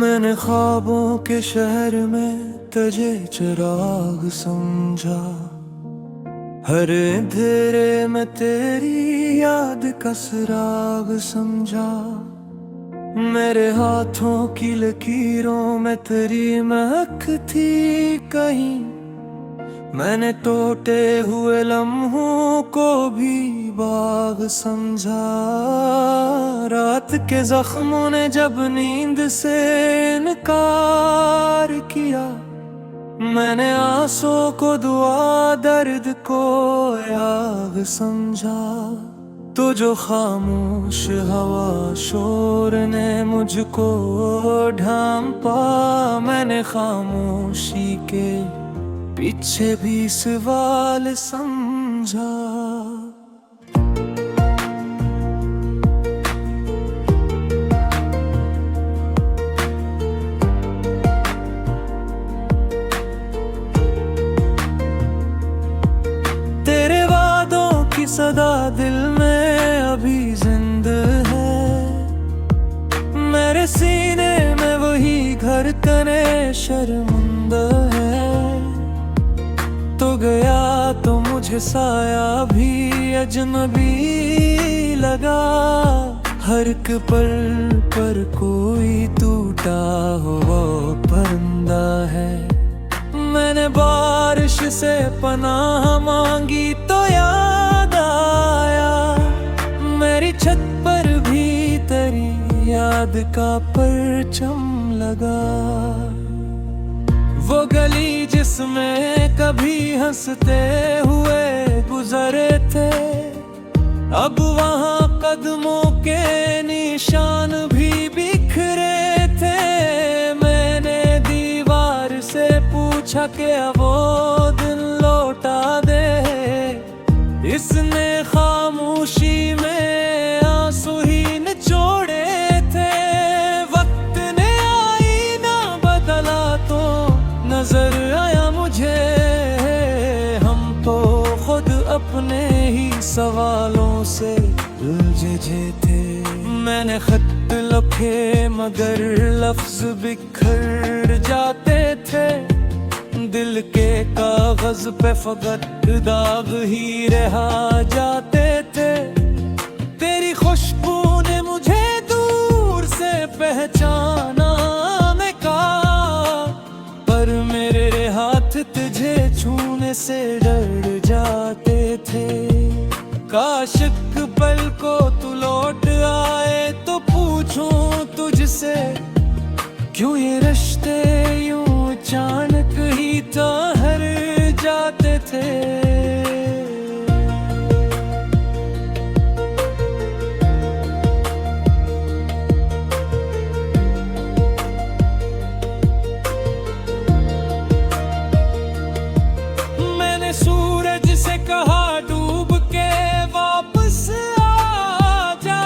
मैंने ख्वाबों के शहर में तुझे चिराग समझा। हर अंधेरे में तेरी याद का सुराग समझा। मेरे हाथों की लकीरों में तेरी महक थी कहीं। मैंने टूटे हुए लम्हों को भी बाग समझा। रात के जख्मों ने जब नींद से इनकार किया, मैंने आंसू को दुआ दर्द को याग समझा। तो जो खामोश हवा शोर ने मुझको ढांपा, मैंने खामोशी के पीछे भी सवाल समझा। तेरे वादों की सदा दिल में अभी जिंदा है। मेरे सीने में वही घर कने शर्मिंदा है। तो गया तो मुझे साया भी अजनबी लगा। हर एक पल पर कोई टूटा हुआ परिंदा है। मैंने बारिश से पनाह मांगी तो याद आया, मेरी छत पर भी तेरी याद का परचम लगा। वो गली जिसमें कभी हंसते हुए गुजरे थे, अब वहाँ कदमों के निशान भी बिखरे थे। मैंने दीवार से पूछा कि वो दिन लौटा दे। इसने खामोशी में आंसू ही निचोड़े थे। वक्त ने आईना बदला तो नजर आया मुझे, हम तो खुद अपने ही सवालों से उलझे थे। मैंने खत लिखे मगर लफ्ज बिखर जाते थे। दिल के कागज पे फकत दाग ही रहा जाते थे। तेरी खुशबू ने मुझे दूर से पहचाना, मैं कहा पर मेरे हाथ तुझे छूने से डर जाते थे। काश एक पल को तू लौट आए तो पूछूं तुझसे, क्यों ये रिश्ते यूं अचानक ही ठहर जाते थे। मैंने सूरज से कहा डूब के वापस आ जा।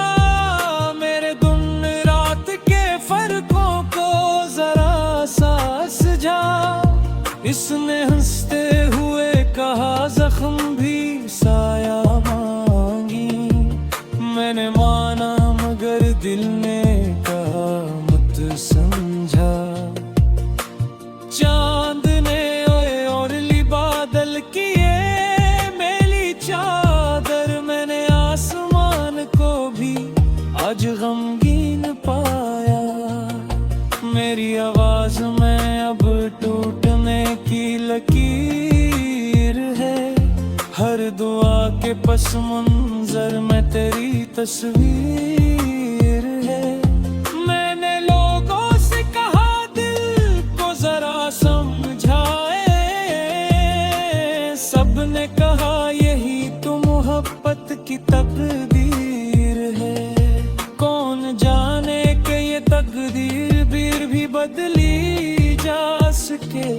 मेरे दिन रात के फर्कों को जरा सांस जा। इसने हंसते हुए कहा जख्म भी साया मांगी। मैंने माना मगर दिल ने कहा मत समझा। चांद ने ओए ओरली बादल किए मेली चादर। मैंने आसमान को भी आज गमगीन पाया। मेरी आवाज में अब टूटने की लकीर है। हर दुआ के पस मंजर में तेरी तस्वीर है। मैंने लोगों से कहा दिल को जरा समझाए। सबने कहा यही तो मोहब्बत की तकदीर है। कौन जाने कि ये तकदीर भी बदली जा सके,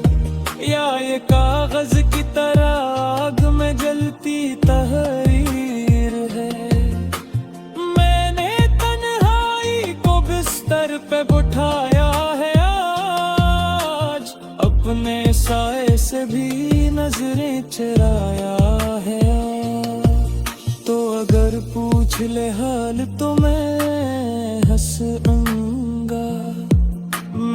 या ये कागज की तरह आग में जलती तहरीर है। मैंने तन्हाई को बिस्तर पे बिठाया है आज। अपने साए से भी नजरें चुराया है। तो अगर पूछ ले हाल तो मैं हंसूंगा।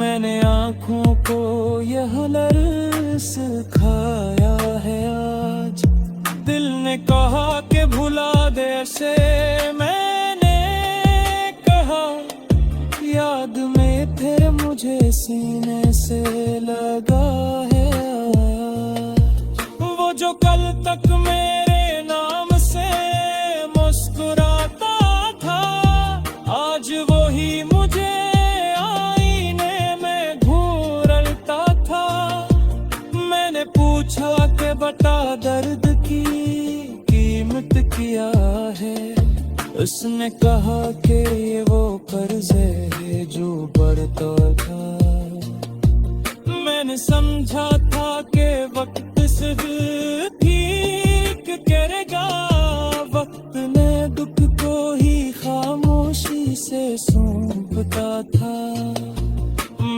मैंने आँखों को यह लर्ज़ सिखाया है आज। दिल ने कहा कि भुला दे से, मैंने कहा याद में फिर मुझे सीने से लगा है आज। वो जो कल तक मेरे नाम से मुस्कुराता था, आज वो ही मुझे आईने में घूरता था। मैंने पूछा कि बता दर्द की कीमत क्या है, उसने कहा कि ये वो कर्ज है जो बढ़ता था। मैंने समझा था कि वक्त सिर्फ ठीक करेगा, वक्त ने दुख को ही खामोशी से सौंपता था।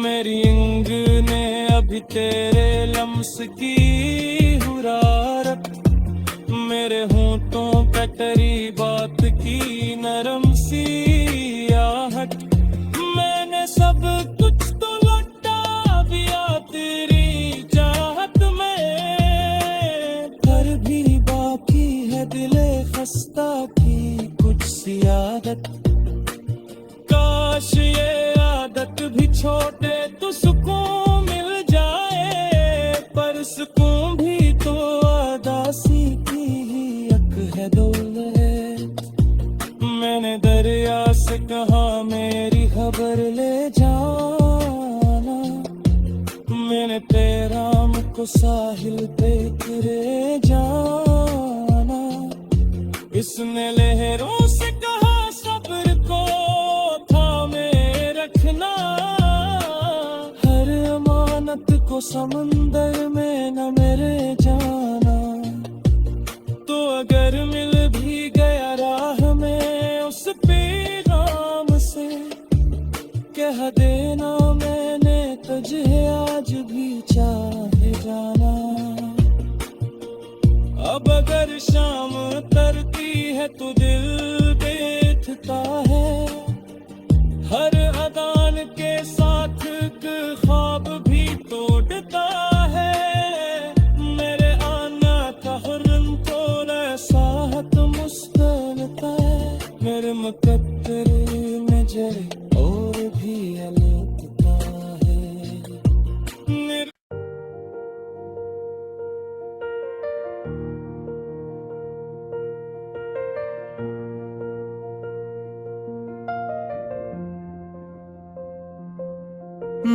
मेरी इंग ने अभी तेरे लम्स की हुरारत, मेरे होंठों पे तेरी बात की नरम सी आहट। मैंने सब कुछ तो लौटा दिया तेरी चाहत में, पर भी बाकी है दिले खस्ता की कुछ सी आदत। काश ये आदत भी छोटे तो सुकून मिल जाए, पर सुकून भी तो आदासी की ही हक है दौलत। मैंने दरिया से कहा मेरी खबर ले जाना, मैंने पैराम को साहिल पे गिरे जाना। इसने लहरों से कहा सब्र को थामे रखना, हर अमानत को समंदर में न मेरे जाना। तो अगर मिल भी गया राह में उस पैगाम से, कह देना मैंने तुझे आज भी चाहे जाना। अब अगर शाम तरती है तो दिल बैठता है, हर अदान के साथ एक ख्वाब भी तोड़ता है। मेरे आना का हुर्रम थोड़ा साहत मुस्कुराता है, मेरे मुकद्दर में जरे और भी अलगता है।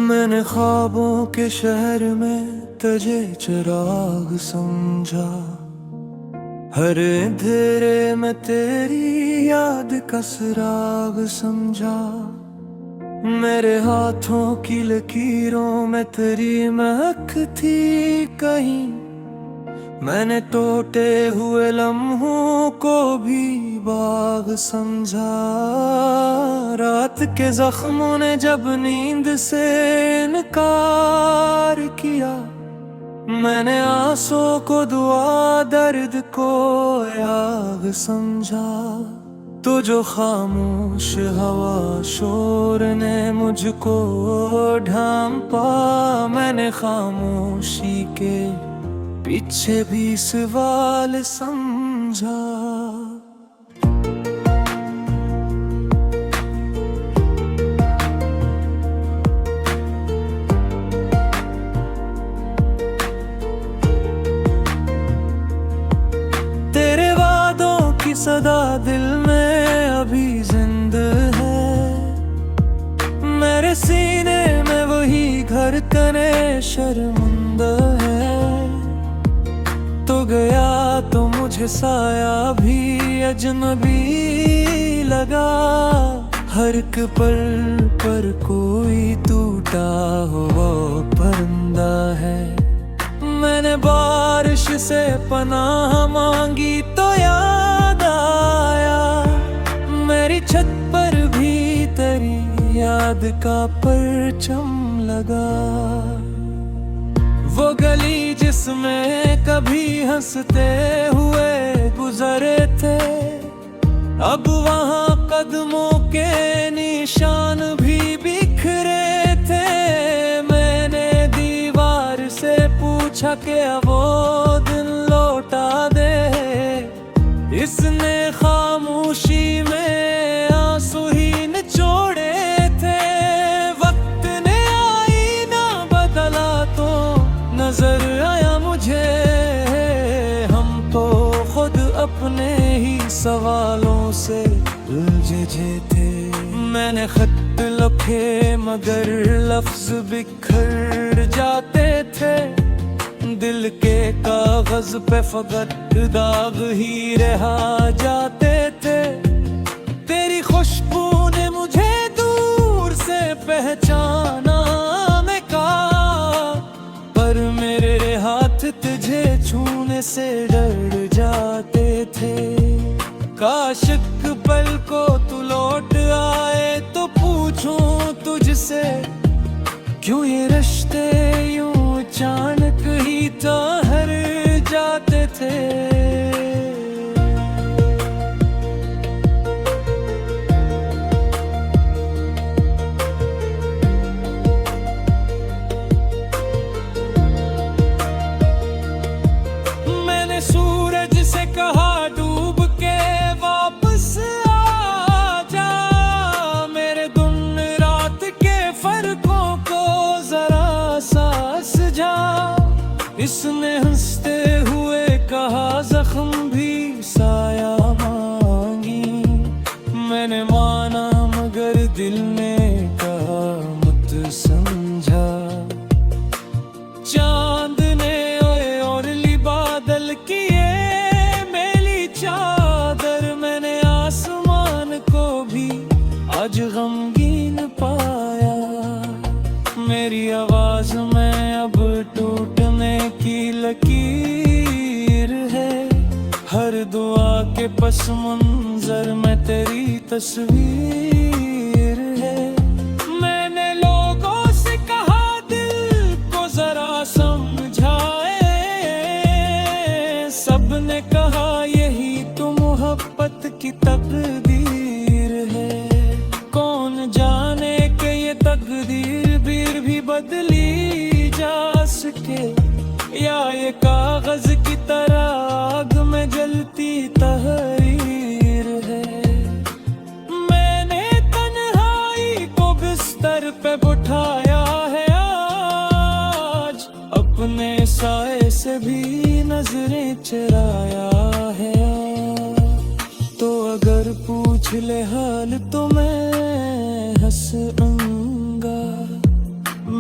मैंने ख्वाबों के शहर में तुझे चिराग समझा, हर अंधेरे में तेरी याद का सुराग समझा। मेरे हाथों की लकीरों में तेरी महक थी कहीं, मैंने टूटे हुए लम्हों को भी बाग समझा। रात के जख्मों ने जब नींद से इनकार किया, मैंने आंसू को दुआ दर्द को याग समझा। तो जो खामोश हवा शोर ने मुझको ढांपा, मैंने खामोशी के पीछे भी सवाल समझा। तेरे वादों की सदा दिल में अभी जिंदा है, मेरे सीने में वही घर कने शर्मिंदा है। तो गया तो मुझे साया भी अजनबी लगा, हर एक पल पर कोई टूटा हुआ परिंदा है। मैंने बारिश से पनाह मांगी तो याद आया, मेरी छत पर भी तेरी याद का परचम लगा। वो गली जिसमें कभी हंसते हुए गुजरे थे, अब वहाँ कदमों के निशान भी बिखरे थे। पूछा क्या वो दिन लौटा दे। इसने खामोशी में आंसू ही निचोड़े थे। वक्त ने आईना बदला तो नजर आया मुझे, हम तो खुद अपने ही सवालों से उलझे थे। मैंने खत लिखे मगर लफ्ज बिखर जाते थे। दिल के कागज पे फकत दाग ही रहा जाते थे। तेरी खुशबू ने मुझे दूर से पहचाना, मैं कहा पर मेरे हाथ तुझे छूने से डर जाते थे। काश एक पल को तू लौट आए तो पूछूं तुझसे, क्यों ये रिश्ते यूं अचानक ही ठहर जाते थे। मैंने सूरज से कहा डूब के वापस आ जा, मेरे दिन रात के फर्कों को जरा सांस जा। इसने हंसते हुए कहा जख्म भी साया मांगी। मैंने माना मगर दिल ने कहा मत समझा। चांद ने ओरली बादल किए मेली चादर, मैंने आसमान को भी आज गमगीन पाया। मेरी आवाज में अब टूटने की लकीर है। हर दुआ के पस मंजर में तेरी तस्वीर है। मैंने लोगों से कहा दिल को जरा समझाए, सबने कहा यही तो मोहब्बत की तकदीर है। कौन जाने कि ये तकदीर भी बदली जा सके, या ये कागज की तरह आग में जलती तहरीर है। मैंने तन्हाई को बिस्तर पे बिठाया है आज, अपने साए से भी नजरें चुराया है। तो अगर पूछ ले हाल तो मैं हंसूंगा।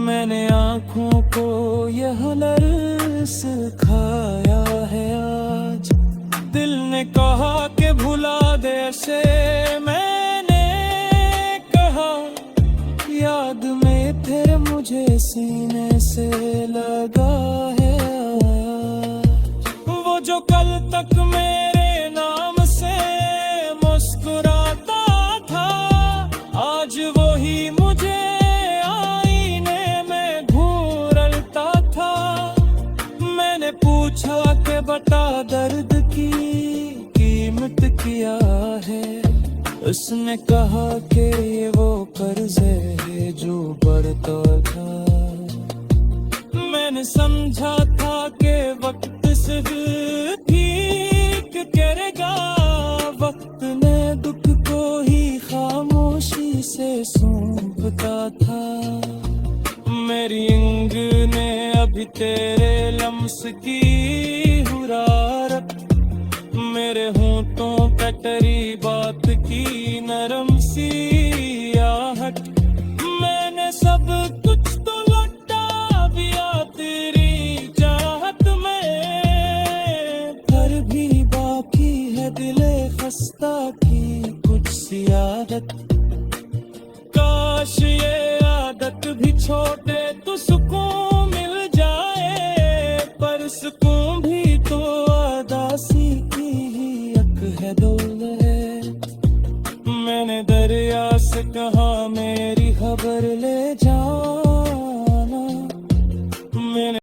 मैंने आँखों को यह लर्ज़ सिखाया है आज। दिल ने कहा कि भुला दे से, मैंने कहा याद में फिर मुझे सीने से लगा है। वो जो कल तक मेरे नाम से मुस्कुराता था, आज वो ही मुझे पूछा के बता दर्द की कीमत क्या है। उसने कहा कि ये वो कर्ज है जो बढ़ता था। मैंने समझा था कि वक्त सिर्फ ठीक करेगा। वक्त ने दुख को ही खामोशी से सौंपता था। मेरी इंग ने अभी तेरे लम्स की हुरारत, मेरे होंठों पे तेरी बात की नरम सी आहट। मैंने सब कुछ तो लौटा दिया तेरी चाहत में, पर भी बाकी है दिले खस्ता की कुछ सी आदत। काश ये आदत भी छोड़े तो सुकून मिल